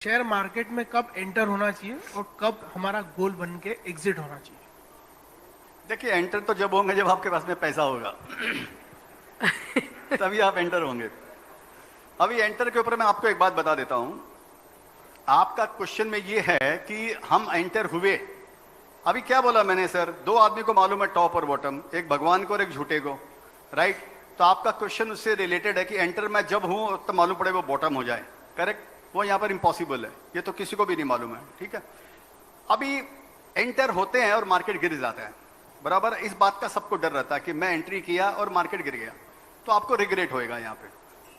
Share market में कब enter होना चाहिए और कब हमारा गोल बन के एग्जिट होना चाहिए? देखिए, एंटर तो जब होंगे जब आपके पास में पैसा होगा तभी आप एंटर होंगे। अभी एंटर के ऊपर मैं आपको एक बात बता देता हूं। आपका क्वेश्चन में ये है कि हम एंटर हुए। अभी क्या बोला मैंने सर? दो आदमी को मालूम है टॉप और बॉटम, एक भगवान को और एक झूठे को, राइट? तो आपका क्वेश्चन उससे रिलेटेड है कि एंटर मैं जब हूं तो मालूम पड़े वो बॉटम हो जाए। करेक्ट? वो यहां पर इम्पॉसिबल है, ये तो किसी को भी नहीं मालूम है। ठीक है, अभी एंटर होते हैं और मार्केट गिर जाता है, बराबर। इस बात का सबको डर रहता है कि मैं एंट्री किया और मार्केट गिर गया तो आपको रिग्रेट होएगा यहाँ पे।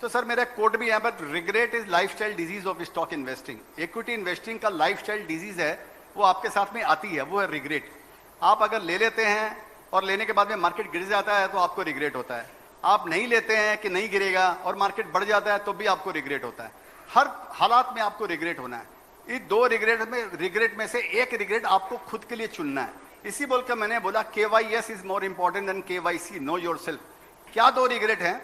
तो सर मेरा कोड भी यहाँ पर, regret is lifestyle disease of stock investing. Equity investing का लाइफस्टाइल डिजीज है, वो आपके साथ में आती है, वो है रिग्रेट। आप अगर ले लेते हैं और लेने के बाद में मार्केट गिर जाता है तो आपको रिग्रेट होता है। आप नहीं लेते हैं कि नहीं गिरेगा और मार्केट बढ़ जाता है तो भी आपको रिग्रेट होता है। हर हालात में आपको रिग्रेट होना है। इस दो रिग्रेट में से एक रिग्रेट आपको खुद के लिए चुनना है। इसी बोलकर मैंने बोला KYS is more important than KYC, know yourself. क्या दो रिग्रेट हैं?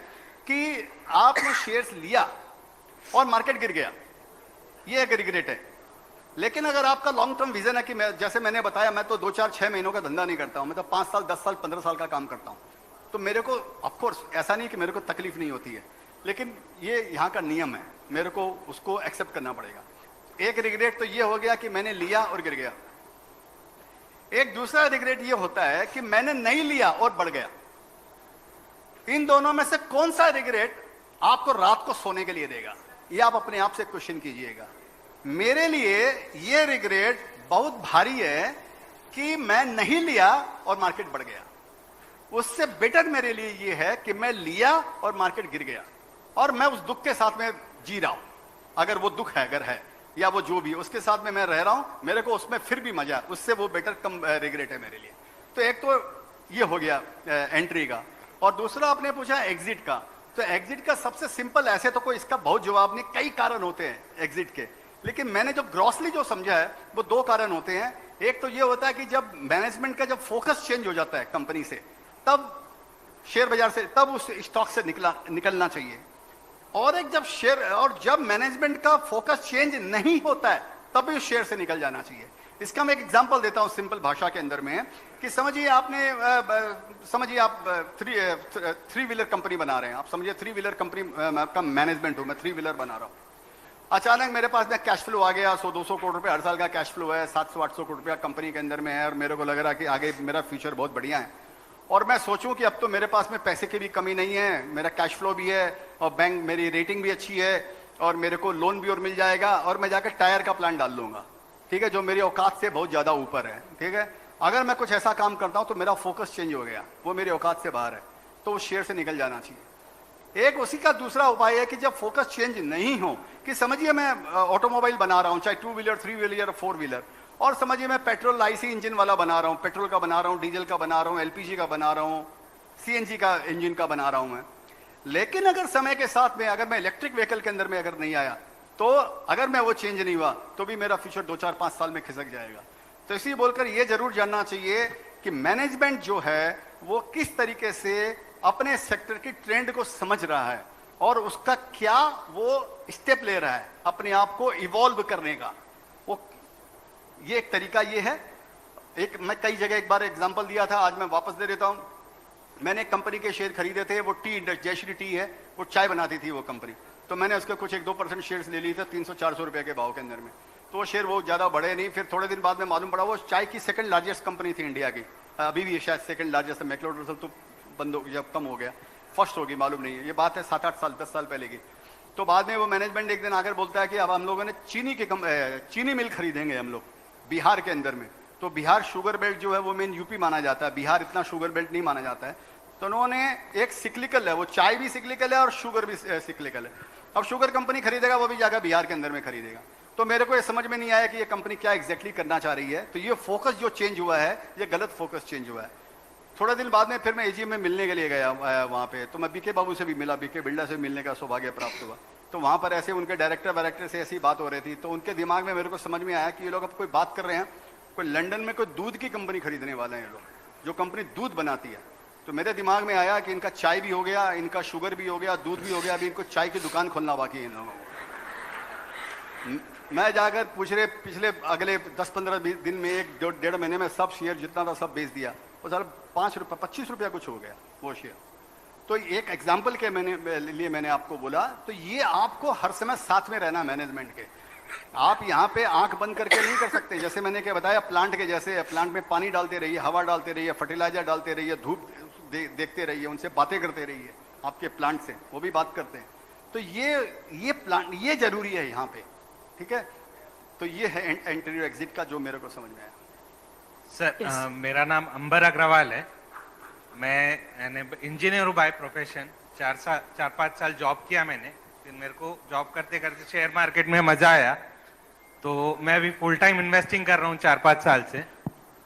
कि आपने शेयर्स लिया और मार्केट गिर गया, ये एक रिग्रेट है। लेकिन अगर आपका लॉन्ग टर्म विजन है कि मैं, जैसे मैंने बताया, मैं तो 2 4 6 महीनों का धंधा नहीं करता हूं, मैं तो 5 साल 10 साल 15 साल का काम करता हूं। तो मेरे को ऑफकोर्स ऐसा नहीं कि मेरे को तकलीफ नहीं होती है, लेकिन ये यहाँ का नियम है, मेरे को उसको एक्सेप्ट करना पड़ेगा। एक रिग्रेट तो ये हो गया कि मैंने लिया और गिर गया। एक दूसरा रिग्रेट ये होता है कि मैंने नहीं लिया और बढ़ गया। इन दोनों में से कौन सा रिग्रेट आपको रात को सोने के लिए देगा, ये आप अपने आप से क्वेश्चन कीजिएगा। मेरे लिए ये रिग्रेट बहुत भारी है कि मैं नहीं लिया और मार्केट बढ़ गया। उससे बेटर मेरे लिए ये है कि मैं लिया और मार्केट गिर गया और मैं उस दुख के साथ में जी रहा हूं। अगर वो दुख है, अगर है, या वो जो भी, उसके साथ में मैं रह रहा हूं, मेरे को उसमें फिर भी मजा, उससे वो बेटर कम रिग्रेट है मेरे लिए। तो एक तो ये हो गया एंट्री का। और दूसरा आपने पूछा एग्जिट का। तो एग्जिट का सबसे सिंपल, ऐसे तो कोई इसका बहुत जवाब नहीं, कई कारण होते हैं एग्जिट के, लेकिन मैंने जो ग्रॉसली जो समझा है वो 2 कारण होते हैं। एक तो ये होता है कि जब मैनेजमेंट का जब फोकस चेंज हो जाता है कंपनी से, तब शेयर बाजार से, तब उस स्टॉक से निकलना चाहिए। और एक जब मैनेजमेंट का फोकस चेंज नहीं होता है तब भी उस शेयर से निकल जाना चाहिए। इसका मैं एक एग्जांपल देता हूं सिंपल भाषा के अंदर में, कि समझिए आप थ्री व्हीलर कंपनी बना रहे हैं। आप समझिए 3 व्हीलर कंपनी का मैनेजमेंट हूं मैं, 3 व्हीलर बना रहा हूं। अचानक मेरे पास में कैश फ्लो आ गया, 100-200 करोड़ रुपए हर साल का कैश फ्लो है, 700-800 करोड़ रुपया कंपनी के अंदर में है, और मेरे को लग रहा कि आगे मेरा फ्यूचर बहुत बढ़िया है। और मैं सोचूं कि अब तो मेरे पास में पैसे की भी कमी नहीं है, मेरा कैश फ्लो भी है और बैंक मेरी रेटिंग भी अच्छी है और मेरे को लोन भी और मिल जाएगा, और मैं जाकर टायर का प्लांट डाल लूंगा, ठीक है, जो मेरी औकात से बहुत ज्यादा ऊपर है। ठीक है, अगर मैं कुछ ऐसा काम करता हूं तो मेरा फोकस चेंज हो गया, वो मेरी औकात से बाहर है, तो उस शेयर से निकल जाना चाहिए। एक उसी का दूसरा उपाय है कि जब फोकस चेंज नहीं हो, कि समझिए मैं ऑटोमोबाइल बना रहा हूं, चाहे 2 व्हीलर 3 व्हीलर 4 व्हीलर, और समझिए मैं पेट्रोल IC इंजन वाला बना रहा हूं, पेट्रोल का बना रहा हूं, डीजल का बना रहा हूं, LPG का बना रहा हूं, CNG का इंजन का बना रहा हूं मैं। लेकिन अगर समय के साथ में अगर मैं इलेक्ट्रिक व्हीकल के अंदर में अगर नहीं आया, तो अगर मैं वो चेंज नहीं हुआ, तो भी मेरा फ्यूचर 2 4 5 साल में खिसक जाएगा। तो इसी बोलकर ये जरूर जानना चाहिए कि मैनेजमेंट जो है वो किस तरीके से अपने सेक्टर की ट्रेंड को समझ रहा है और उसका क्या वो स्टेप ले रहा है अपने आप को इवॉल्व करने का। वो ये एक तरीका ये है। एक मैं कई जगह एक बार एग्जांपल दिया था, आज मैं वापस दे देता हूं। मैंने एक कंपनी के शेयर खरीदे थे, वो जयश्री टी है, वो चाय बनाती थी वो कंपनी। तो मैंने उसके कुछ 1-2% शेयर्स ले लिए थे 300-400 रुपए के भाव के अंदर में। तो वो शेयर वो ज्यादा बढ़े नहीं। फिर थोड़े दिन बाद में मालूम पड़ा वो चाय की सेकंड लार्जेस्ट कंपनी थी इंडिया की, अभी भी शायद सेकंड लार्जेस्ट है। मैक्लोडगल तो बंद हो, जब कम हो गया, फर्स्ट होगी मालूम नहीं, ये बात है 7-8 साल 10 साल पहले की। तो बाद में वो मैनेजमेंट एक दिन आकर बोलता है कि अब हम लोगों ने चीनी मिल खरीदेंगे हम लोग बिहार के अंदर में। तो बिहार शुगर बेल्ट जो है वो मेन यूपी माना जाता है, बिहार इतना शुगर बेल्ट नहीं माना जाता है। तो उन्होंने एक सिक्लिकल है, वो चाय भी सिक्लिकल है और शुगर भी सिक्लिकल है। अब शुगर कंपनी खरीदेगा, वो भी जाकर बिहार के अंदर में खरीदेगा। तो मेरे को ये समझ में नहीं आया कि ये कंपनी क्या एग्जैक्टली करना चाह रही है। तो ये फोकस जो चेंज हुआ है, ये गलत फोकस चेंज हुआ है। थोड़ा दिन बाद में फिर मैं AGM में मिलने के लिए गया वहाँ पे, तो मैं BK बाबू से भी मिला, BK बिरला से मिलने का सौभाग्य प्राप्त हुआ। तो वहाँ पर ऐसे उनके डायरेक्टर से ऐसी बात हो रही थी, तो उनके दिमाग में मेरे को समझ में आया कि ये लोग अब कोई बात कर रहे हैं, कोई लंदन में कोई दूध की कंपनी खरीदने वाले हैं ये लोग, जो कंपनी दूध बनाती है। तो मेरे दिमाग में आया कि इनका चाय भी हो गया, इनका शुगर भी हो गया, दूध भी हो गया, अभी इनको चाय की दुकान खोलना बाकी है इन लोगों को। मैं जाकर पूछ रहे पिछले अगले 10-15 दिन में 1-1.5 महीने में सब शेयर जितना था सब बेच दिया, वो सारा 5 रुपये 25 रुपया कुछ हो गया वो शेयर। तो एक एग्जाम्पल के लिए मैंने आपको बोला। तो ये आपको हर समय साथ में रहना मैनेजमेंट के। आप यहाँ पे आंख बंद करके नहीं कर सकते। जैसे मैंने क्या बताया, प्लांट के जैसे, प्लांट में पानी डालते रहिए, हवा डालते रहिए, फर्टिलाइजर डालते रहिए, धूप देखते रहिए, उनसे बातें करते रहिए, आपके प्लांट से वो भी बात करते हैं। तो ये प्लांट ये जरूरी है यहाँ पे, ठीक है। तो ये है एंट्री एग्जिट का जो मेरे को समझ में आया। सर मेरा नाम अंबर अग्रवाल है। मैं इंजीनियर हूँ बाय प्रोफेशन। 4-5 साल जॉब किया मैंने। फिर मेरे को जॉब करते करते शेयर मार्केट में मजा आया, तो मैं अभी फुल टाइम इन्वेस्टिंग कर रहा हूँ 4-5 साल से।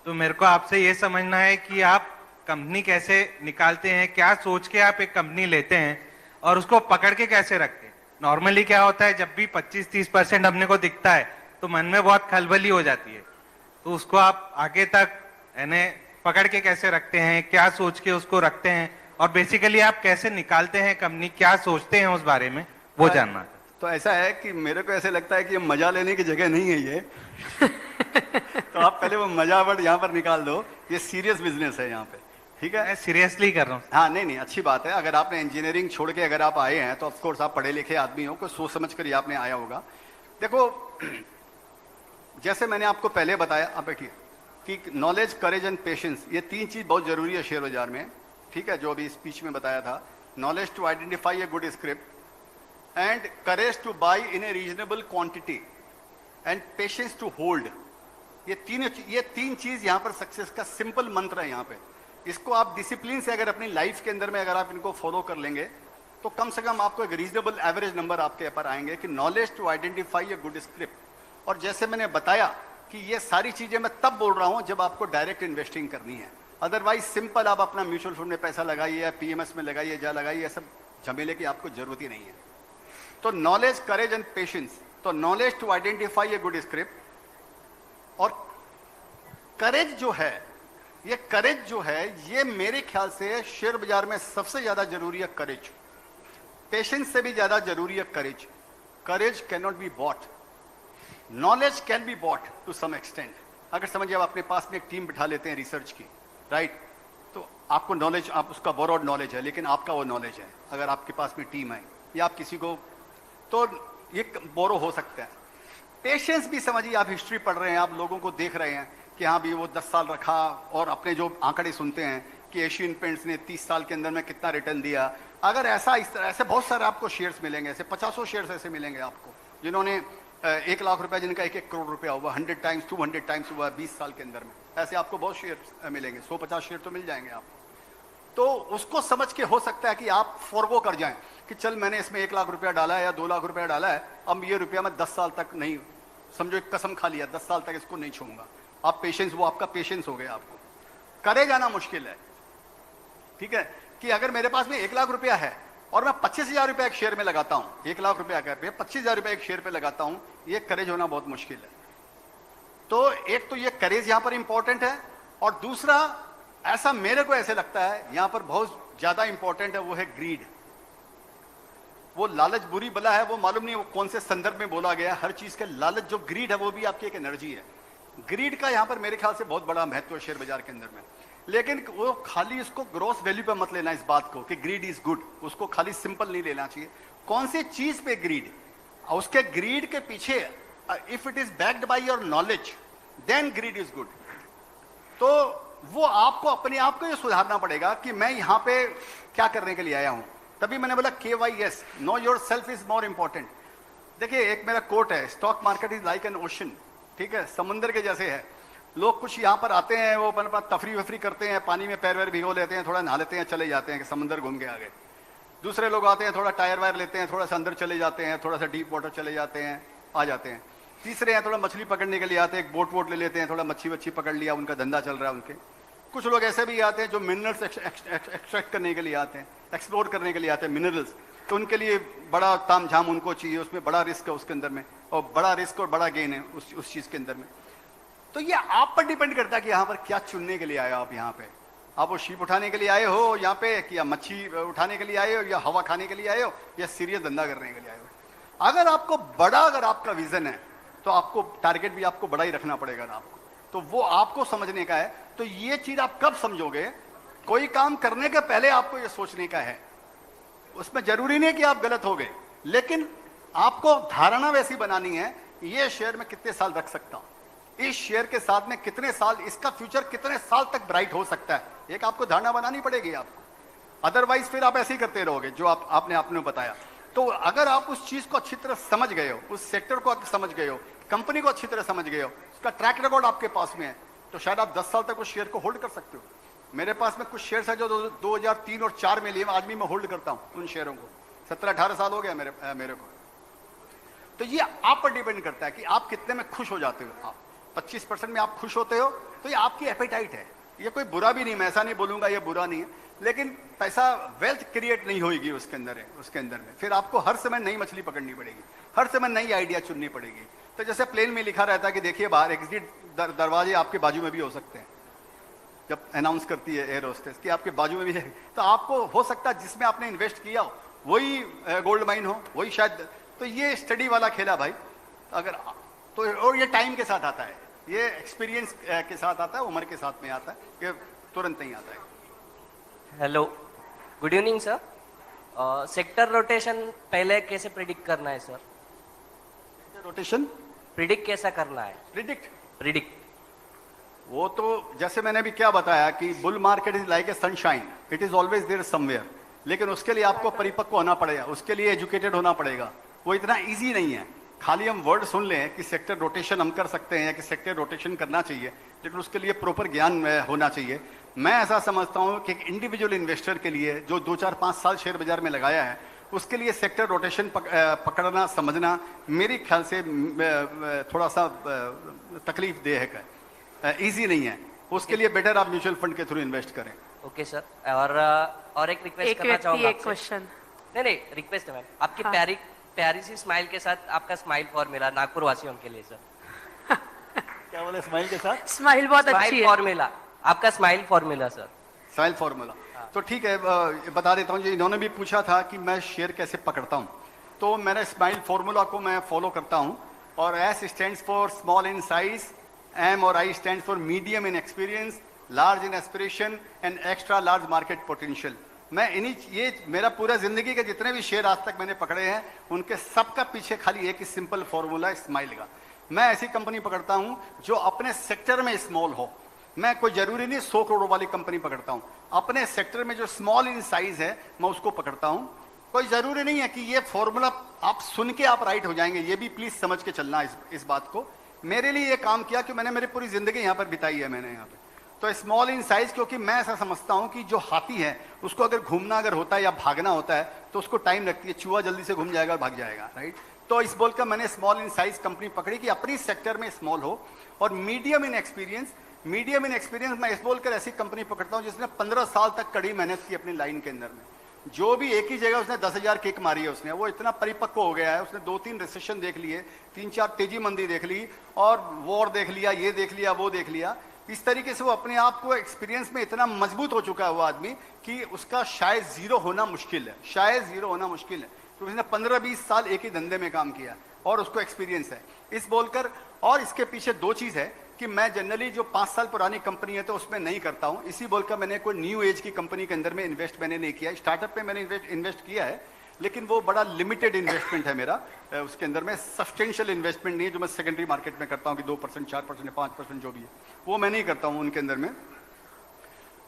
तो मेरे को आपसे ये समझना है कि आप कंपनी कैसे निकालते हैं, क्या सोच के आप एक कंपनी लेते हैं और उसको पकड़ के कैसे रखते हैं। नॉर्मली क्या होता है, जब भी 25-30% अपने को दिखता है तो मन में बहुत खलबली हो जाती है। तो उसको आप आगे तक यानी पकड़ के कैसे रखते हैं, क्या सोच के उसको रखते हैं, और बेसिकली आप कैसे निकालते हैं कंपनी, क्या सोचते हैं उस बारे में, वो जानना। तो ऐसा है कि मेरे को ऐसे लगता है कि मजा लेने की जगह नहीं है ये। तो आप पहले वो मजा वर्ड यहाँ पर निकाल दो। ये सीरियस बिजनेस है यहाँ पे, ठीक है। मैं सीरियसली कर रहा हूँ। हाँ, नहीं अच्छी बात है। अगर आपने इंजीनियरिंग छोड़ के अगर आप आए हैं तो ऑफकोर्स आप पढ़े लिखे आदमी हो, कोई सोच समझ कर ही आपने आया होगा। देखो, जैसे मैंने आपको पहले बताया, आप बैठिए, कि नॉलेज, करेज एंड पेशेंस, ये 3 चीज बहुत जरूरी है शेयर बाजार में, ठीक है। जो अभी स्पीच में बताया था, knowledge to identify a good script and courage to buy in a reasonable quantity and patience to hold. ये तीन चीज यहाँ पर सक्सेस का सिंपल मंत्र है यहाँ पे। इसको आप डिसिप्लिन से अगर अपनी लाइफ के अंदर में अगर आप इनको फॉलो कर लेंगे तो कम से कम आपको एक रीजनेबल एवरेज नंबर आपके पर आएंगे कि knowledge to identify a good script. और जैसे मैंने बताया कि ये सारी चीजें मैं तब बोल रहा हूं जब आपको डायरेक्ट इन्वेस्टिंग करनी है। अदरवाइज सिंपल आप अपना म्यूचुअल फंड में पैसा लगाइए या पीएमएस में लगाइए, जा लगाइए, सब झमेले की आपको जरूरत ही नहीं है। तो नॉलेज, करेज एंड पेशेंस। तो knowledge to identify a good script और करेज जो है, ये करेज जो है ये मेरे ख्याल से शेयर बाजार में सबसे ज्यादा जरूरी है। करेज पेशेंस से भी ज्यादा जरूरी है courage. Courage can not be bought, knowledge can be bought to some extent. अगर समझिए आप अपने पास में एक टीम बिठा लेते हैं रिसर्च की, राइट, तो आपको नॉलेज, आप उसका बोरोड नॉलेज है, लेकिन आपका वो नॉलेज है। अगर आपके पास में टीम है या आप किसी को, तो ये बोरो हो सकता है। पेशेंस भी समझिए, आप हिस्ट्री पढ़ रहे हैं, आप लोगों को देख रहे हैं कि हाँ भी वो 10 साल रखा, और अपने जो आंकड़े सुनते हैं कि एशियन पेंट्स ने 30 साल के अंदर में कितना रिटर्न दिया। अगर ऐसा इस तरह ऐसे बहुत सारे आपको शेयर्स मिलेंगे, ऐसे 50 शेयर्स ऐसे मिलेंगे आपको जिन्होंने 1 लाख रुपया, जिनका 1-1 करोड़ रुपया हुआ, 100 टाइम्स 200 टाइम्स हुआ 20 साल के अंदर में। ऐसे आपको बहुत शेयर मिलेंगे, 100-50 शेयर तो मिल जाएंगे आपको। तो उसको समझ के हो सकता है कि आप फॉरगो कर जाएं कि चल मैंने इसमें 1 लाख रुपया डाला है या 2 लाख रुपया डाला है, अब ये रुपया मैं 10 साल तक नहीं, समझो एक कसम खा लिया 10 साल तक इसको नहीं छूंगा। आप पेशेंस, वो आपका पेशेंस हो गया। आपको करे जाना मुश्किल है, ठीक है, कि अगर मेरे पास में 1 लाख रुपया है और मैं 25,000 रुपया एक शेयर में लगाता हूं, 1 लाख रुपया कर 25,000 रुपया एक शेयर पे लगाता हूं, ये करेज होना बहुत मुश्किल है। तो एक तो ये करेज यहां पर इंपॉर्टेंट है, और दूसरा ऐसा मेरे को ऐसे लगता है यहां पर बहुत ज्यादा इंपॉर्टेंट है, वो है ग्रीड। वो लालच बुरी बला है, वो मालूम नहीं वो कौन से संदर्भ में बोला गया। हर चीज का लालच, जो ग्रीड है वो भी आपकी एक एनर्जी है। ग्रीड का यहां पर मेरे ख्याल से बहुत बड़ा महत्व है शेयर बाजार के अंदर में। लेकिन वो खाली इसको ग्रॉस वैल्यू पे मत लेना इस बात को कि ग्रीड इज गुड, उसको खाली सिंपल नहीं लेना चाहिए। कौन सी चीज पे ग्रीड, उसके ग्रीड के पीछे if it is backed by your knowledge then greed is good. तो वो आपको अपने आप को ये सुधारना पड़ेगा कि मैं यहां पे क्या करने के लिए आया हूं। तभी मैंने बोला KYS, know your self is more important. देखिए एक मेरा कोट है, stock market is like an ocean, ठीक है, समुद्र के जैसे है। लोग कुछ यहाँ पर आते हैं, वो अपना तफरी वफरी करते हैं, पानी में पैर वैर भिगो लेते हैं, थोड़ा नहा लेते हैं, चले जाते हैं कि समुद्र घूम के आ गए। दूसरे लोग आते हैं, थोड़ा टायर वायर लेते हैं, थोड़ा सा अंदर चले जाते हैं, थोड़ा सा डीप वाटर चले जाते हैं, आ जाते हैं। तीसरे हैं थोड़ा मछली पकड़ने के लिए आते हैं, एक बोट वोट ले लेते हैं, थोड़ा मच्छी वच्छी पकड़ लिया, उनका धंधा चल रहा है उनके। कुछ लोग ऐसे भी आते हैं जो मिनरल्स एक्सट्रैक्ट करने के लिए आते हैं, एक्सप्लोर करने के लिए आते हैं मिनरल्स। तो उनके लिए बड़ा ताम झाम उनको चाहिए, उसमें बड़ा रिस्क है उसके अंदर में, और बड़ा रिस्क और बड़ा गेन है उस चीज के अंदर में। तो ये आप पर डिपेंड करता है कि यहाँ पर क्या चुनने के लिए आए हो आप। यहाँ पे आप वो शीप उठाने के लिए आए हो यहाँ पे, कि या मच्छी उठाने के लिए आए हो, या हवा खाने के लिए आए हो, या सीरियस धंधा करने के लिए आए हो। अगर आपको बड़ा, अगर आपका विजन है तो आपको टारगेट भी आपको बड़ा ही रखना पड़ेगा ना आपको, तो वो आपको समझने का है। तो ये चीज आप कब समझोगे, कोई काम करने के पहले आपको ये सोचने का है। उसमें जरूरी नहीं कि आप गलत हो गए, लेकिन आपको धारणा वैसी बनानी है, ये शेयर में कितने साल रख सकता हूं, इस शेयर के साथ में कितने साल, इसका फ्यूचर कितने साल तक ब्राइट हो सकता है, एक आपको धारणा बनानी पड़ेगी आपको। अदरवाइज फिर आप ऐसे ही करते रहोगे जो आपने बताया। तो अगर आप उस चीज को अच्छी तरह समझ गए हो, उस सेक्टर को समझ गए हो, कंपनी को अच्छी तरह समझ गए हो, उसका ट्रैक रिकॉर्ड आपके पास में है, तो शायद आप 10 साल तक उस शेयर को होल्ड कर सकते हो। मेरे पास में कुछ शेयर्स है जो 2003 और 4 में लिए, आज भी मैं होल्ड करता हूं उन शेयरों को। 17-18 साल हो गया मेरे को। तो ये आप पर डिपेंड करता है कि आप कितने में खुश हो जाते हो। आप 25% में आप खुश होते हो तो ये आपकी एपेटाइट है। ये कोई बुरा भी नहीं, मैं ऐसा नहीं बोलूंगा ये बुरा नहीं है, लेकिन पैसा वेल्थ क्रिएट नहीं होगी उसके अंदर में। फिर आपको हर समय नई मछली पकड़नी पड़ेगी, हर समय नई आइडिया चुननी पड़ेगी। तो जैसे प्लेन में लिखा रहता है कि देखिए बाहर एग्जिट दरवाजे आपके बाजू में भी हो सकते हैं, जब अनाउंस करती है एयर होस्टेस कि आपके बाजू में भी है, तो आपको हो सकता है जिसमें आपने इन्वेस्ट किया हो वही गोल्ड माइन हो, वही शायद। तो ये स्टडी वाला खेला भाई, अगर तो, और ये टाइम के साथ आता है, ये एक्सपीरियंस के साथ आता है, उम्र के साथ में आता है, ये तुरंत नहीं आता है। Hello, good evening sir. Sector rotation पहले कैसे प्रिडिक्ट करना है सर? रोटेशन प्रिडिक्ट कैसा करना है? प्रिडिक्ट वो तो जैसे मैंने भी क्या बताया कि bull market is like a sunshine, it is always there somewhere, लेकिन उसके लिए आपको परिपक्व होना पड़ेगा, उसके लिए एजुकेटेड होना पड़ेगा। वो इतना इजी नहीं है खाली हम वर्ड सुन लें कि सेक्टर रोटेशन हम कर सकते हैं, कि सेक्टर रोटेशन करना चाहिए, लेकिन उसके लिए प्रॉपर ज्ञान होना चाहिए। मैं ऐसा समझता हूं कि एक इंडिविजुअल इन्वेस्टर के लिए जो 2-4-5 साल शेयर बाजार में लगाया है, उसके लिए सेक्टर रोटेशन पकड़ना समझना मेरे ख्याल से थोड़ा सा तकलीफ देह है, ईजी नहीं है। उसके लिए बेटर आप म्यूचुअल फंड के थ्रू इन्वेस्ट करें। ओके सर, और एक रिक्वेस्ट करना चाहूंगा एक क्वेश्चन। नहीं, रिक्वेस्ट है मैम, आपकी प्यारी सी स्माइल के साथ आपका स्माइल फॉर्मूला नागपुर वासियों के लिए सर। क्या बोले स्माइल के साथ? स्माइल बहुत अच्छी है। फॉर्मूला, आपका smile formula sir. Smile formula तो ठीक है, बता देता हूँ। इन्होंने भी पूछा था कि मैं शेयर कैसे पकड़ता हूँ, तो मैंने स्माइल फॉर्मूला को मैं फॉलो करता हूँ। और S stands for small in size, M और I stands for medium in experience, large in aspiration and extra large market potential. मैं ये मेरा पूरा जिंदगी के जितने भी शेयर आज तक मैंने पकड़े हैं, उनके सबका पीछे खाली एक ही सिंपल फॉर्मूला है, स्माइल का। मैं ऐसी कंपनी पकड़ता हूं जो अपने सेक्टर में स्मॉल हो। मैं कोई जरूरी नहीं 100 करोड़ वाली कंपनी पकड़ता हूं, अपने सेक्टर में जो स्मॉल इन साइज है मैं उसको पकड़ता हूं। कोई जरूरी नहीं है कि ये फॉर्मूला आप सुन के आप राइट हो जाएंगे, ये भी प्लीज समझ के चलना इस बात को। मेरे लिए ये काम किया कि मैंने मेरी पूरी जिंदगी यहां पर बिताई है मैंने यहाँ पे। तो स्मॉल इन साइज, क्योंकि मैं ऐसा समझता हूं कि जो हाथी है उसको अगर घूमना अगर होता है या भागना होता है तो उसको टाइम लगती है, चूहा जल्दी से घूम जाएगा और भाग जाएगा, राइट। तो इस बोलकर मैंने स्मॉल इन साइज कंपनी पकड़ी कि अपनी सेक्टर में स्मॉल हो। और मीडियम इन एक्सपीरियंस मैं इस बोलकर ऐसी कंपनी पकड़ता हूं जिसने 15 साल तक कड़ी मेहनत की अपनी लाइन के अंदर में। जो भी एक ही जगह उसने 10,000 किक मारी है, उसने वो इतना परिपक्व हो गया है, उसने 2-3 रिसेशन देख लिए, 3-4 तेजी मंदी देख ली, और वॉर देख लिया, ये देख लिया, वो देख लिया। इस तरीके से वो अपने आप को एक्सपीरियंस में इतना मजबूत हो चुका है वो आदमी कि उसका शायद जीरो होना मुश्किल है, तो उसने 15-20 साल एक ही धंधे में काम किया और उसको एक्सपीरियंस है इस बोलकर। और इसके पीछे 2 चीज है कि मैं जनरली जो 5 साल पुरानी कंपनी है तो उसमें नहीं करता हूं, इसी बोलकर मैंने कोई न्यू एज की कंपनी के अंदर में इन्वेस्ट मैंने नहीं किया। स्टार्टअप में मैंने इन्वेस्ट किया है, लेकिन वो बड़ा लिमिटेड इन्वेस्टमेंट है मेरा, उसके अंदर में सब्सटेंशियल इन्वेस्टमेंट नहीं है जो मैं सेकेंडरी मार्केट में करता हूं कि 2%, 4% या 5% जो भी है वो मैं नहीं करता हूं उनके अंदर में।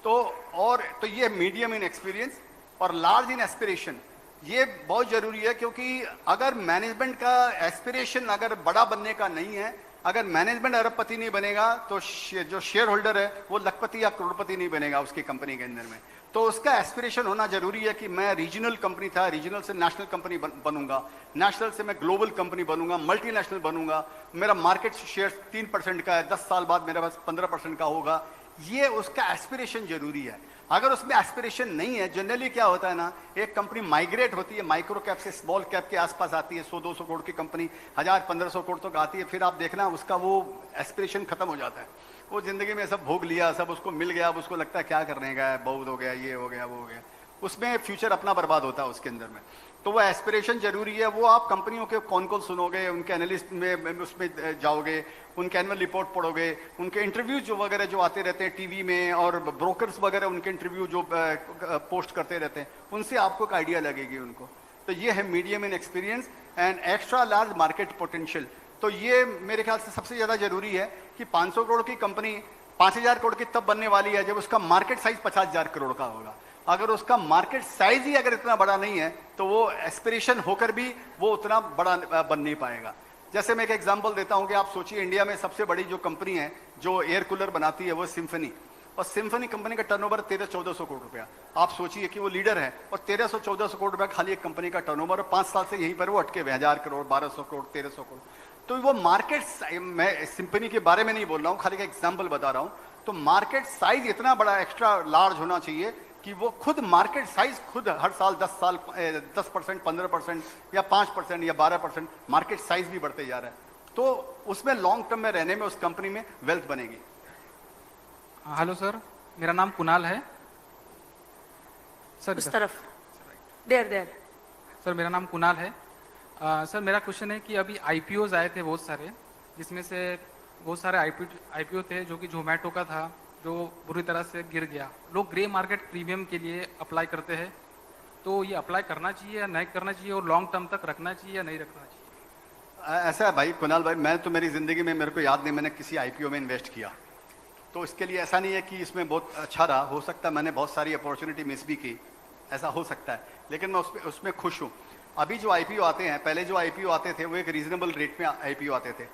तो ये मीडियम इन एक्सपीरियंस और लार्ज इन एस्पिरेशन, ये बहुत जरूरी है, क्योंकि अगर मैनेजमेंट का एस्पिरेशन अगर बड़ा बनने का नहीं है, अगर मैनेजमेंट अरबपति नहीं बनेगा तो जो शेयर होल्डर है वो लखपति या करोड़पति नहीं बनेगा उसकी कंपनी के अंदर में। तो उसका एस्पिरेशन होना जरूरी है कि मैं रीजनल कंपनी था, रीजनल से नेशनल कंपनी बनूंगा, नेशनल से मैं ग्लोबल कंपनी बनूंगा, मल्टीनेशनल बनूंगा, मेरा मार्केट शेयर 3% का है, 10 साल बाद मेरे पास 15% का होगा। ये उसका एस्पिरेशन जरूरी है। अगर उसमें एस्पिरेशन नहीं है, जनरली क्या होता है ना, एक कंपनी माइग्रेट होती है, माइक्रो कैप से स्मॉल कैप के आसपास आती है, 100-200 करोड़ की कंपनी 1000-1500 करोड़ तक आती है, फिर आप देखना उसका वो एस्पिरेशन खत्म हो जाता है। वो जिंदगी में सब भोग लिया, सब उसको मिल गया, अब उसको लगता है क्या करने का है, बहुत हो गया, ये हो गया, वो हो गया, उसमें फ्यूचर अपना बर्बाद होता है उसके अंदर में। तो वो एस्पिरेशन जरूरी है। वो आप कंपनियों के कौन कौन सुनोगे, उनके एनालिस्ट में उसमें जाओगे, उनके एनुअल रिपोर्ट पढ़ोगे, उनके इंटरव्यू जो वगैरह जो आते रहते हैं टीवी में, और ब्रोकर्स वगैरह उनके इंटरव्यू जो पोस्ट करते रहते हैं, उनसे आपको एक आइडिया लगेगी उनको। तो ये है medium in experience and extra large market potential. तो ये मेरे ख्याल से सबसे ज्यादा जरूरी है कि 500 करोड़ की कंपनी 5000 करोड़ की तब बनने वाली है जब उसका मार्केट साइज 50,000 करोड़ का होगा। अगर उसका मार्केट साइज ही अगर इतना बड़ा नहीं है तो वो एस्पिरेशन होकर भी वो उतना बड़ा बन नहीं पाएगा। जैसे मैं एक एग्जांपल देता हूं कि आप सोचिए इंडिया में सबसे बड़ी जो कंपनी है जो एयर कूलर बनाती है वो सिम्फनी, और सिम्फनी कंपनी का टर्नओवर 1300-1400 करोड़ रुपया। आप सोचिए कि वो लीडर है और 1300-1400 करोड़ रुपया खाली एक कंपनी का टर्नओवर, और 5 साल से यहीं पर वो अटके हुए 1000 करोड़, 1200 करोड़, 1300 करोड़। तो वो मार्केट, मैं सिम्फनी के बारे में नहीं बोल रहा हूँ, खाली एक एग्जाम्पल बता रहा हूँ। तो मार्केट साइज इतना बड़ा एक्स्ट्रा लार्ज होना चाहिए कि वो खुद मार्केट साइज खुद हर साल 10%, 15% या 5% या 12% मार्केट साइज भी बढ़ते जा रहा है। तो उसमें लॉन्ग टर्म में रहने में उस कंपनी में वेल्थ बनेगी। हेलो सर, मेरा नाम कुणाल है सर। उस तरफ देर सर मेरा नाम कुणाल है। सर मेरा क्वेश्चन है कि अभी आईपीओज आए थे बहुत सारे, जिसमें से बहुत सारे आईपीओ थे जो कि जोमेटो का था, जो बुरी तरह से गिर गया। लोग ग्रे मार्केट प्रीमियम के लिए अप्लाई करते हैं, तो ये अप्लाई करना चाहिए या नहीं करना चाहिए, और लॉन्ग टर्म तक रखना चाहिए या नहीं रखना चाहिए? ऐसा है भाई कुणाल भाई, मैं तो मेरी जिंदगी में मेरे को याद नहीं मैंने किसी आईपीओ में इन्वेस्ट किया, तो इसके लिए ऐसा नहीं है कि इसमें बहुत अच्छा रहा। हो सकता है मैंने बहुत सारी अपॉर्चुनिटी मिस भी की, ऐसा हो सकता है, लेकिन मैं उसमें खुश हूँ। अभी जो आईपीओ आते हैं, पहले जो आईपीओ आते थे वो एक रीजनेबल रेट में आईपीओ आते थे।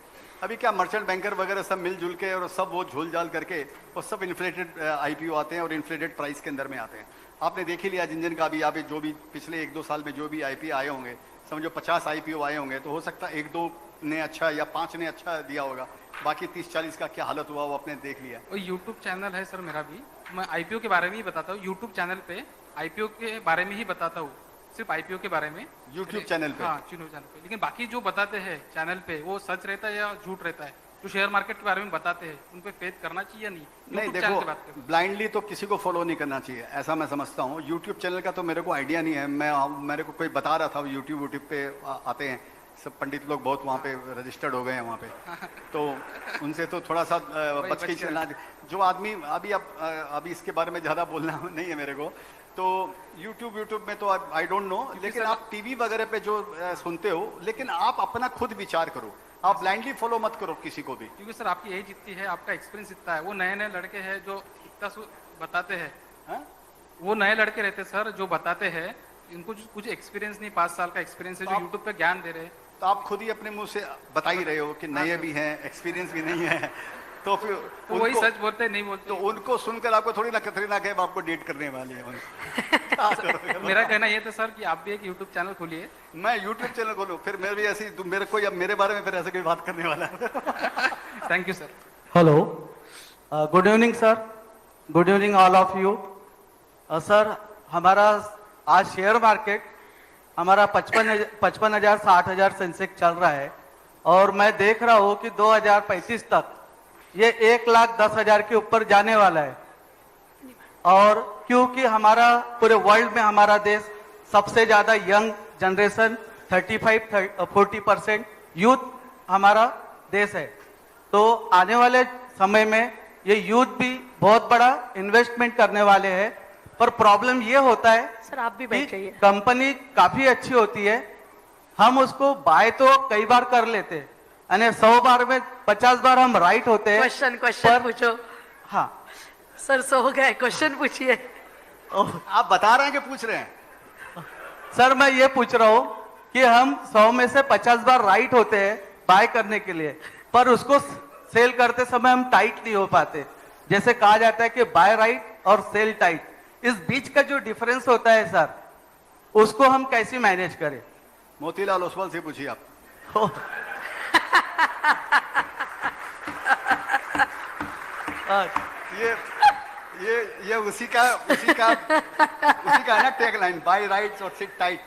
अभी क्या मर्चेंट बैंकर वगैरह सब मिलजुल के और सब वो झोल झाल करके वो सब इन्फ्लेटेड आईपीओ आते हैं और इन्फ्लेटेड प्राइस के अंदर में आते हैं। आपने देख ही लिया जिंजन का भी, अभी जो भी पिछले 1-2 साल में जो भी आईपीओ आए होंगे, समझो 50 आईपीओ आए होंगे, तो हो सकता है 1-2 ने अच्छा या 5 ने अच्छा दिया होगा, बाकी 30-40 का क्या हालत हुआ वो आपने देख लिया। और यूट्यूब चैनल है सर मेरा भी, मैं आईपीओ के बारे में ही बताता हूँ। यूट्यूब चैनल पे आईपीओ के बारे में ही बताता हूँ, सिर्फ आईपीओ के बारे में यूट्यूब चैनल पे? हाँ, यूट्यूब चैनल पे। लेकिन बाकी जो बताते हैं चैनल पे वो सच रहता है या झूठ रहता है? जो शेयर मार्केट के बारे में बताते हैं उन पे फेथ करना चाहिए या नहीं? नहीं देखो, ब्लाइंडली तो किसी को फॉलो नहीं करना चाहिए, ऐसा मैं समझता हूँ। यूट्यूब चैनल का तो मेरे को आइडिया नहीं है, मेरे को कोई बता रहा था यूट्यूब पे आते हैं सब पंडित लोग, बहुत वहाँ पे रजिस्टर्ड हो गए हैं वहाँ पे, तो उनसे तो थोड़ा सा बच के चलना। जो आदमी अभी इसके बारे में ज़्यादा बोलना नहीं है मेरे को, तो यूट्यूब में तो आई डोंट नो, लेकिन आप टीवी वगैरह पे जो सुनते हो, लेकिन आप अपना खुद विचार करो, आप ब्लाइंडली फॉलो मत करो किसी को भी। क्योंकि सर आपकी एज इतनी है, आपका एक्सपीरियंस इतना है, वो नए नए लड़के हैं जो इतना बताते हैं, वो नए लड़के रहते सर जो बताते हैं, इनको कुछ एक्सपीरियंस नहीं, 5 साल का एक्सपीरियंस है, जो यूट्यूब पे ज्ञान दे रहे हैं। तो आप खुद ही अपने मुंह से बता ही रहे हो कि नए भी हैं, एक्सपीरियंस भी नहीं है, तो फिर तो वही सच बोलते नहीं बोलते, तो उनको सुनकर आपको थोड़ी ना कतरीना कैफ आपको डेट करने वाली है। मेरा कहना ये था सर कि आप भी एक यूट्यूब चैनल खोलिए। मैं यूट्यूब चैनल खोलूं, फिर मैं भी ऐसी मेरे को या मेरे बारे में फिर ऐसे कोई बात करने वाला है। Thank you sir. Hello, good evening sir, good evening all of you. Sir हमारा आज शेयर मार्केट हमारा 55,000 60,000 सेंसेक्स चल रहा है, और मैं देख रहा हूँ कि 2035 तक ये 1,10,000 के ऊपर जाने वाला है। और क्योंकि हमारा पूरे वर्ल्ड में हमारा देश सबसे ज्यादा यंग जनरेशन 35-40% यूथ हमारा देश है, तो आने वाले समय में ये यूथ भी बहुत बड़ा इन्वेस्टमेंट करने वाले हैं। पर प्रॉब्लम ये होता है सर, आप भी बैठ जाइए। कंपनी काफी अच्छी होती है, हम उसको बाय तो कई बार कर लेते हैं, यानी 100 बार में 50 बार हम राइट होते हैं। क्वेश्चन पूछो। हाँ सर सो गए, क्वेश्चन पूछिए। आप बता रहे हैं कि पूछ रहे हैं? सर मैं ये पूछ रहा हूँ कि हम 100 में से 50 बार राइट होते हैं बाय करने के लिए, पर उसको सेल करते समय हम टाइट नहीं हो पाते। जैसे कहा जाता है कि बाय राइट और सेल टाइट, इस बीच का जो डिफरेंस होता है सर, उसको हम कैसे मैनेज करें? मोतीलाल ओसवाल से पूछिए आप। ये उसी का है ना टैगलाइन, बाय राइट्स और सिट टाइट।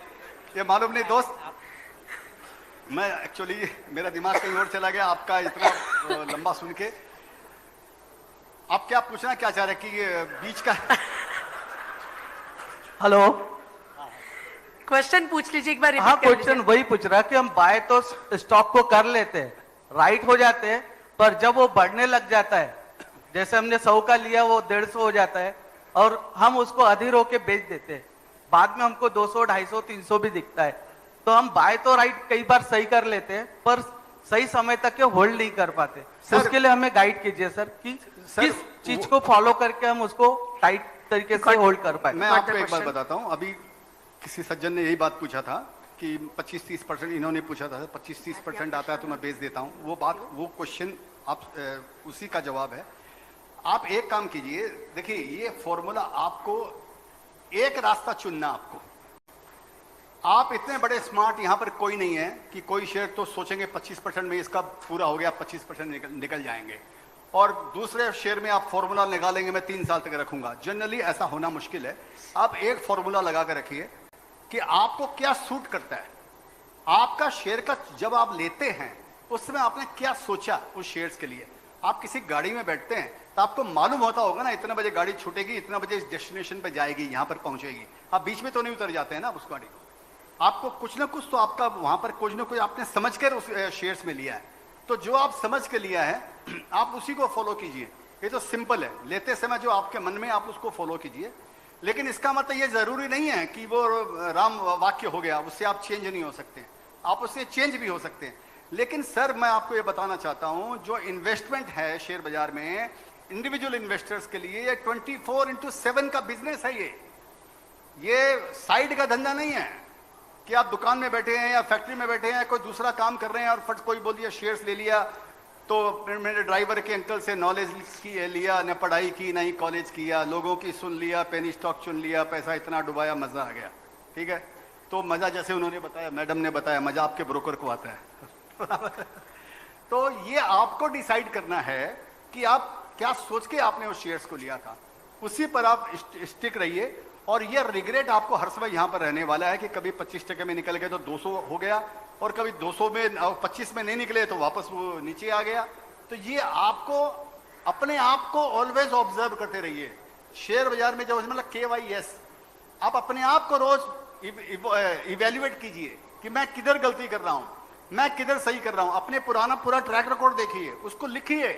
ये मालूम नहीं दोस्त, मैं एक्चुअली मेरा दिमाग कहीं और चला गया आपका इतना लंबा सुन के। आप क्या पूछना क्या चाह रहे हैं कि ये बीच का? हेलो, क्वेश्चन पूछ लीजिए एक बार हाँ, repeat कर क्वेश्चन लीजिए। वही पूछ रहा कि हम बाय तो स्टॉक को कर लेते हैं, राइट हो जाते हैं, पर जब वो बढ़ने लग जाता है, जैसे हमने 100 का लिया वो 150 हो जाता है और हम उसको अधीर होके बेच देते हैं, बाद में हमको 200, 250, 300 भी दिखता है, तो हम बाय तो राइट कई बार सही कर लेते हैं पर सही समय तक ये होल्ड नहीं कर पाते। सर, उसके लिए हमें गाइड कीजिए सर कि किस चीज को फॉलो करके हम उसको टाइट तरीके से होल्ड कर पाए। मैं Got आपको the एक बात question. बताता हूं। अभी किसी सज्जन ने यही बात पूछा था कि 25-30%, इन्होंने पूछा था 25-30% आता है तो मैं बेच देता हूं। वो बात, वो क्वेश्चन आप उसी का जवाब है। आप एक काम कीजिए, देखिए ये फॉर्मूला आपको एक रास्ता चुनना, आपको, आप इतने बड़े स्मार्ट यहां पर कोई नहीं है कि कोई शेयर तो सोचेंगे 25% में इसका पूरा हो गया, 25% निकल जाएंगे और दूसरे शेयर में आप फॉर्मूला निकालेंगे मैं 3 साल तक रखूंगा। जनरली ऐसा होना मुश्किल है। आप एक फॉर्मूला लगा कर रखिए कि आपको क्या सूट करता है। आपका शेयर का जब आप लेते हैं उस समय आपने क्या सोचा उस शेयर्स के लिए। आप किसी गाड़ी में बैठते हैं तो आपको मालूम होता होगा ना इतना बजे गाड़ी छूटेगी, इतना बजे इस डेस्टिनेशन पे जाएगी, यहां पर पहुंचेगी। आप बीच में तो नहीं उतर जाते हैं ना उस गाड़ी को। आपको कुछ ना कुछ तो आपका वहां पर कुछ ना कुछ आपने समझ कर उस शेयर्स में लिया है। तो जो आप समझ के लिया है आप उसी को फॉलो कीजिए। ये तो सिंपल है, लेते समय जो आपके मन में आप उसको फॉलो कीजिए। लेकिन इसका मतलब ये जरूरी नहीं है कि वो राम वाक्य हो गया, उससे आप चेंज नहीं हो सकते। आप उससे चेंज भी हो सकते हैं। लेकिन सर मैं आपको ये बताना चाहता हूं, जो इन्वेस्टमेंट है शेयर बाजार में इंडिविजुअल इन्वेस्टर्स के लिए, ये 24/7 का बिजनेस है। ये साइड का धंधा नहीं है कि आप दुकान में बैठे हैं या फैक्ट्री में बैठे हैं, कोई दूसरा काम कर रहे हैं और फट कोई बोल दिया शेयर्स ले लिया तो मेरे ड्राइवर के अंकल से नॉलेज की लिया, न पढ़ाई की नहीं कॉलेज किया, लोगों की सुन लिया, पेनी स्टॉक चुन लिया, पैसा इतना डुबाया, मजा आ गया। ठीक है, तो मजा जैसे उन्होंने बताया, मैडम ने बताया, मजा आपके ब्रोकर को आता है। तो ये आपको डिसाइड करना है कि आप क्या सोच के आपने उस शेयर्स को लिया था, उसी पर आप स्टिक रहिए। और ये रिग्रेट आपको हर समय यहां पर रहने वाला है कि कभी 25% में निकल गए तो 200 हो गया और कभी 200 में 25 में नहीं निकले तो वापस वो नीचे आ गया। तो ये आपको अपने आप को ऑलवेज ऑब्जर्व करते रहिए। शेयर बाजार में जो मतलब KYS, आप अपने आप को रोज इवेल्युएट कीजिए कि मैं किधर गलती कर रहा हूं, मैं किधर सही कर रहा हूं। अपने पुराना पूरा ट्रैक रिकॉर्ड देखिए, उसको लिखिए,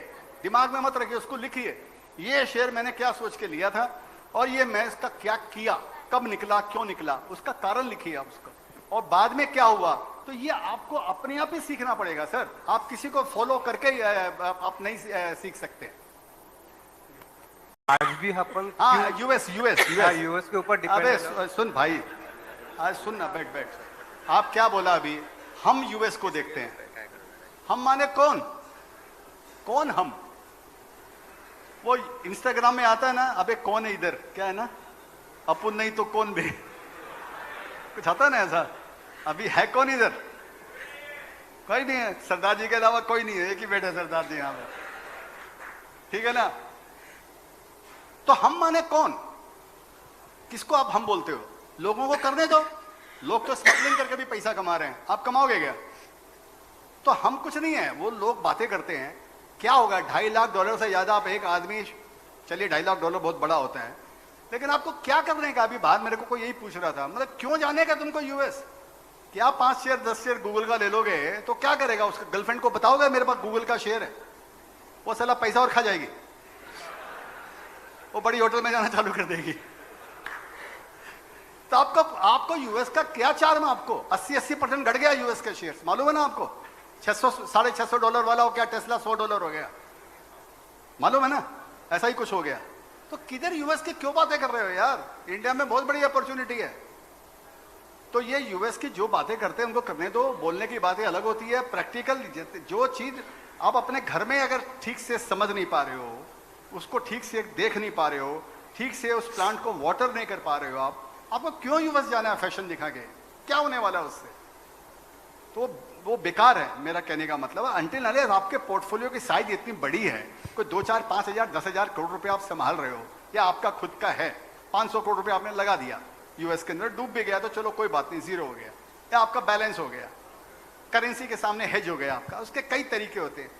दिमाग में मत रखिए, उसको लिखिए। ये शेयर मैंने क्या सोच के लिया था और ये मैं इसका क्या किया, कब निकला, क्यों निकला, उसका कारण लिखिए आप उसका, और बाद में क्या हुआ। तो ये आपको अपने आप ही सीखना पड़ेगा सर। आप किसी को फॉलो करके आप नहीं सीख सकते। आज भी अपन हाँ, यूएस के ऊपर डिपेंड अबे सुन भाई, आज सुन ना, बैठ बैठ। आप क्या बोला अभी, हम यूएस को देखते हैं। हम माने कौन, कौन हम? वो इंस्टाग्राम में आता है ना, अबे कौन है इधर, क्या है ना, अपन नहीं तो कौन भी, कुछ आता है ना ऐसा। अभी है कौन इधर? कोई नहीं है, सरदार जी के अलावा कोई नहीं है, एक ही बैठे सरदार जी यहां पे। ठीक है ना? तो हम माने कौन? किसको आप हम बोलते हो? लोगों को करने दो, लोग तो स्मगलिंग करके भी पैसा कमा रहे हैं, आप कमाओगे क्या? तो हम कुछ नहीं है, वो लोग बातें करते हैं। क्या होगा, $2.5 लाख से ज्यादा आप एक आदमी, चलिए $2.5 लाख बहुत बड़ा होता है, लेकिन आपको क्या करने का? अभी बाहर मेरे को कोई यही पूछ रहा था, मतलब क्यों जाने का तुमको यूएस? क्या 5 शेयर 10 शेयर गूगल का ले लोगे तो क्या करेगा? उसका गर्लफ्रेंड को बताओगे मेरे पास गूगल का शेयर है, वो साला पैसा और खा जाएगी, वो बड़ी होटल में जाना चालू कर देगी। तो आपको यूएस का क्या चार्म? आपको 80% घट गया यूएस के शेयर्स, मालूम है ना आपको? $600-650 वाला हो क्या, टेस्ला $100 हो गया, मालूम है ना? ऐसा ही कुछ हो गया। तो किधर यूएस की क्यों बातें कर रहे हो यार? इंडिया में बहुत बड़ी अपॉर्चुनिटी है। तो ये यूएस की जो बातें करते हैं उनको करने दो, बोलने की बातें अलग होती है। प्रैक्टिकल जो चीज आप अपने घर में अगर ठीक से समझ नहीं पा रहे हो, उसको ठीक से देख नहीं पा रहे हो, ठीक से उस प्लांट को वाटर नहीं कर पा रहे हो, आपको क्यों यूएस जाना है फैशन दिखा के? क्या होने वाला है उससे? तो वो बेकार है, मेरा कहने का मतलब है। अंटिल अनलेस आपके पोर्टफोलियो की साइज इतनी बड़ी है, कोई 2, 4, 5 हजार 10 हजार करोड़ रुपए आप संभाल रहे हो, या आपका खुद का है 500 करोड़ रुपए आपने लगा दिया यूएस के अंदर, डूब भी गया तो चलो कोई बात नहीं, जीरो हो गया, या आपका बैलेंस हो गया, करेंसी के सामने हेज हो गया आपका। उसके कई तरीके होते हैं।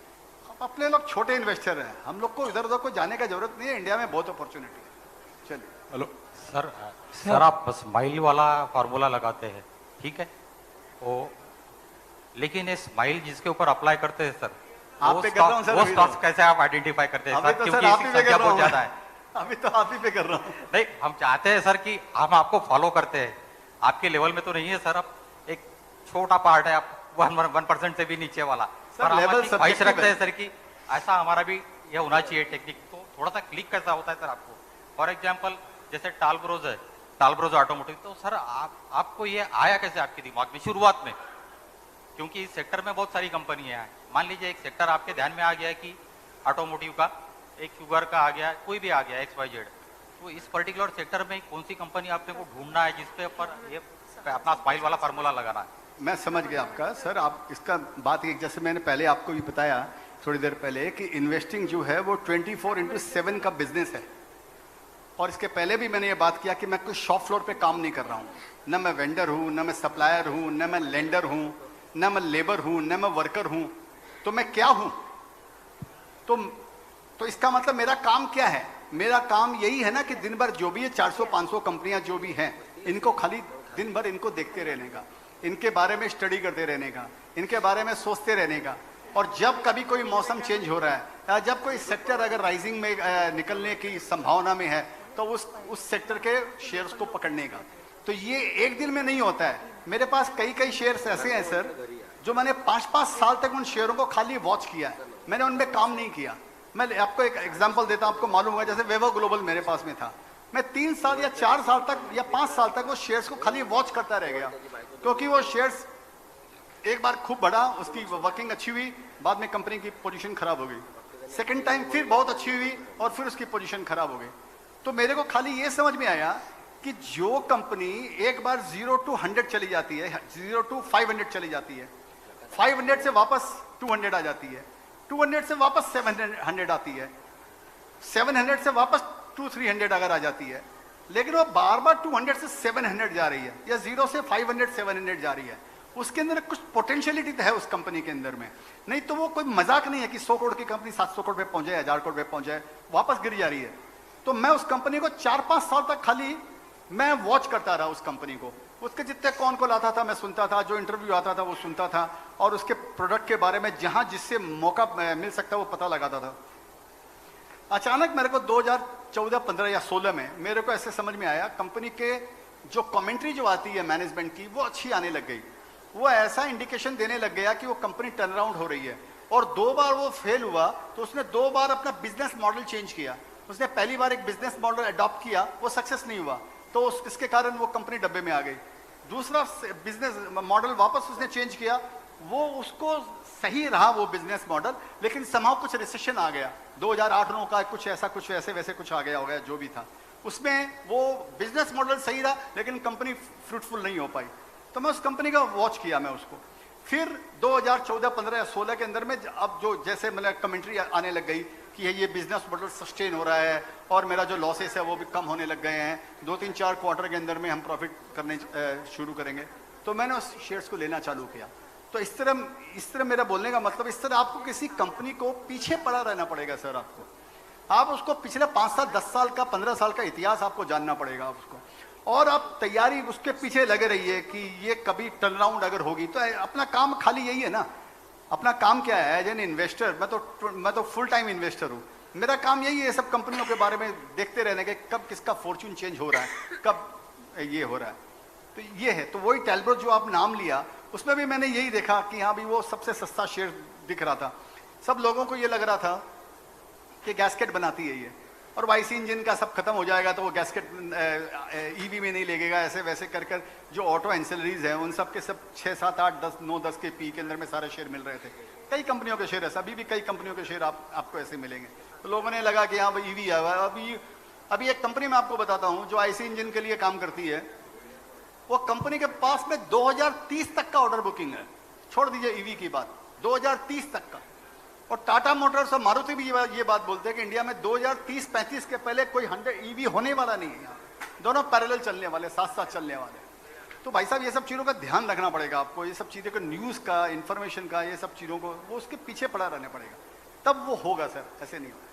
अपने लोग छोटे इन्वेस्टर हैं, हम लोग को इधर उधर को जाने का जरूरत नहीं है। इंडिया में बहुत अपॉर्चुनिटी है। चलिए। हेलो सर, सर आप स्माइल वाला फार्मूला लगाते हैं, ठीक है, वो लेकिन ये स्माइल जिसके ऊपर अप्लाई करते हैं सर, आप पे कर रहा हूं सर, वो अभी स्टॉक्स तो। कैसे आप आइडेंटिफाई करते हैं अभी सर? तो क्योंकि सर आप इसकी ही पे संख्या कर रहा बहुत हूं ज्यादा है। अभी तो आप ही पे कर रहा हूँ। नहीं, हम चाहते हैं सर कि हम आपको फॉलो करते हैं, आपके लेवल में तो नहीं है सर, आप एक छोटा पार्ट है, आप 1% से भी नीचे वाला सर, पर हम level आपकी ख्वाहिश subjective रखते हैं है। सर कि ऐसा हमारा भी ये होना चाहिए टेक्निक। तो थोड़ा सा क्लिक कैसा होता है सर आपको? फॉर एग्जाम्पल जैसे टालब्रोज है, टालब्रोज ऑटोमोटिव, तो सर आपको ये आया कैसे आपके दिमाग में शुरुआत में? क्योंकि इस सेक्टर में बहुत सारी कंपनियां हैं, मान लीजिए एक सेक्टर आपके ध्यान में आ गया है कि ऑटोमोटिव का, एक शुगर का आ गया, कोई भी आ गया XYZ, तो इस पर्टिकुलर सेक्टर में कौन सी कंपनी आपने को ढूंढना है जिसपे ऊपर ये अपना स्माइल वाला फार्मूला लगाना है? मैं समझ गया आपका सर। आप इसका बात एक, जैसे मैंने पहले आपको भी बताया थोड़ी देर पहले कि इन्वेस्टिंग जो है वो 24/7 का बिजनेस है। और इसके पहले भी मैंने ये बात किया कि मैं कोई शॉप फ्लोर पे काम नहीं कर रहा हूँ, न मैं वेंडर हूँ, न मैं सप्लायर हूँ, न मैं लेंडर हूँ, न मैं लेबर हूँ, न मैं वर्कर हूँ। तो मैं क्या हूँ? तो इसका मतलब मेरा काम क्या है? मेरा काम यही है ना कि दिन भर जो भी ये 400-500 कंपनियां जो भी हैं, इनको खाली दिन भर इनको देखते रहने का, इनके बारे में स्टडी करते रहने का, इनके बारे में सोचते रहने का। और जब कभी कोई मौसम चेंज हो रहा है या जब कोई सेक्टर अगर राइजिंग में निकलने की संभावना में है, तो उस सेक्टर के शेयर्स को पकड़ने का। तो ये एक दिन में नहीं होता है। मेरे पास कई शेयर्स ऐसे हैं सर, जो मैंने 5-5 साल तक उन शेयरों को खाली वॉच किया है, मैंने उनमें काम नहीं किया। मैं आपको एक एग्जांपल देता हूं, आपको मालूम होगा, जैसे वेवो ग्लोबल मेरे पास में था, मैं 3 साल या 4 साल तक या 5 साल तक वो शेयर्स को खाली वॉच करता रह गया, क्योंकि वो शेयर्स एक बार खूब बढ़ा, उसकी वर्किंग अच्छी हुई, बाद में कंपनी की पोजीशन खराब हो गई। सेकंड टाइम फिर बहुत अच्छी हुई और फिर उसकी पोजीशन खराब हो गई। तो मेरे को खाली ये समझ में आया कि जो कंपनी एक बार 0 to 100 चली जाती है, 0 to 500 चली जाती है, 500 से वापस 200 आ जाती है, 200 से वापस 700 आती है, 700 से वापस 200-300 अगर आ जाती है, लेकिन वो बार बार 200 से 700 जा रही है या 0 से 500-700 जा रही है, उसके अंदर कुछ पोटेंशियलिटी है उस कंपनी के अंदर में। नहीं तो वो कोई मजाक नहीं है कि 100 करोड़ की कंपनी 700 करोड़ पे पहुंच जाए, 1000 करोड़ पे पहुंच जाए, वापस गिर जा रही है। तो मैं उस कंपनी को 4-5 साल तक खाली मैं वॉच करता रहा उस कंपनी को। उसके जितने कौन को लाता था मैं सुनता था, जो इंटरव्यू आता था वो सुनता था, और उसके प्रोडक्ट के बारे में जहां जिससे मौका मिल सकता वो पता लगाता था। अचानक मेरे को 2014, 15 या 16 में मेरे को ऐसे समझ में आया, कंपनी के जो कमेंट्री जो आती है मैनेजमेंट की वो अच्छी आने लग गई। वो ऐसा इंडिकेशन देने लग गया कि वो कंपनी टर्न अराउंड हो रही है। और 2 बार वो फेल हुआ तो उसने 2 बार अपना बिजनेस मॉडल चेंज किया। उसने पहली बार एक बिजनेस मॉडल अडॉप्ट किया, वो सक्सेस नहीं हुआ, तो इसके कारण वो कंपनी डब्बे में आ गई। दूसरा बिजनेस मॉडल वापस उसने चेंज किया, वो उसको सही रहा वो बिजनेस मॉडल, लेकिन समाव कुछ रिसेशन आ गया 2008-9 का, कुछ ऐसा कुछ वैसे वैसे कुछ आ गया होगा जो भी था उसमें। वो बिजनेस मॉडल सही रहा लेकिन कंपनी फ्रूटफुल नहीं हो पाई। तो मैं उस कंपनी का वॉच किया मैं उसको। फिर 2014, 15 या 16 के अंदर में अब जो जैसे मतलब कमेंट्री आने लग गई कि ये बिजनेस मॉडल सस्टेन हो रहा है और मेरा जो लॉसेस है वो भी कम होने लग गए हैं, 2-3-4 क्वार्टर के अंदर में हम प्रॉफिट करने शुरू करेंगे, तो मैंने उस शेयर्स को लेना चालू किया। तो इस तरह मेरा बोलने का मतलब, इस तरह आपको किसी कंपनी को पीछे पड़ा रहना पड़ेगा सर। आप उसको पिछले 5 साल, 10 साल का, 15 साल का इतिहास आपको जानना पड़ेगा उसको, और आप तैयारी उसके पीछे लगे रहिए कि ये कभी टर्न अराउंड अगर होगी। तो अपना काम खाली यही है ना, अपना काम क्या है एज एन इन्वेस्टर, मैं तो फुल टाइम इन्वेस्टर हूँ। मेरा काम यही है सब कंपनियों के बारे में देखते रहने के, कब किसका फॉर्चून चेंज हो रहा है, कब ये हो रहा है। तो ये है, तो वही टैलब्रोज जो आप नाम लिया, उसमें भी मैंने यही देखा कि हाँ भी वो सबसे सस्ता शेयर दिख रहा था। सब लोगों को ये लग रहा था कि गैस्केट बनाती है ये, और वाईसी इंजन का सब खत्म हो जाएगा तो वो गैस्केट ईवी में नहीं लगेगा, ऐसे वैसे कर कर जो ऑटो एंसिलरीज हैं उन सब के सब 6, 7, 8, 10, 9, 10 के पी के अंदर में सारे शेयर मिल रहे थे। कई कंपनियों के शेयर ऐसा, अभी भी कई कंपनियों के शेयर आपको ऐसे मिलेंगे। तो लोगों ने लगा कि हाँ भाई ईवी आया है। अभी एक कंपनी में आपको बताता हूँ जो आईसी इंजन के लिए काम करती है, वो कंपनी के पास में 2030 तक का ऑर्डर बुकिंग है। छोड़ दीजिए ईवी की बात, 2030 तक का। और टाटा मोटर्स और मारुति भी ये बात बोलते हैं कि इंडिया में 2030-35 के पहले कोई 100 ईवी होने वाला नहीं है यहाँ। दोनों पैरेलल चलने वाले, साथ साथ चलने वाले। तो भाई साहब ये सब चीज़ों का ध्यान रखना पड़ेगा आपको, ये सब चीज़ों को, न्यूज़ का, इन्फॉर्मेशन का, ये सब चीज़ों को वो उसके पीछे पड़ा रहना पड़ेगा, तब वो होगा सर, ऐसे नहीं होगा।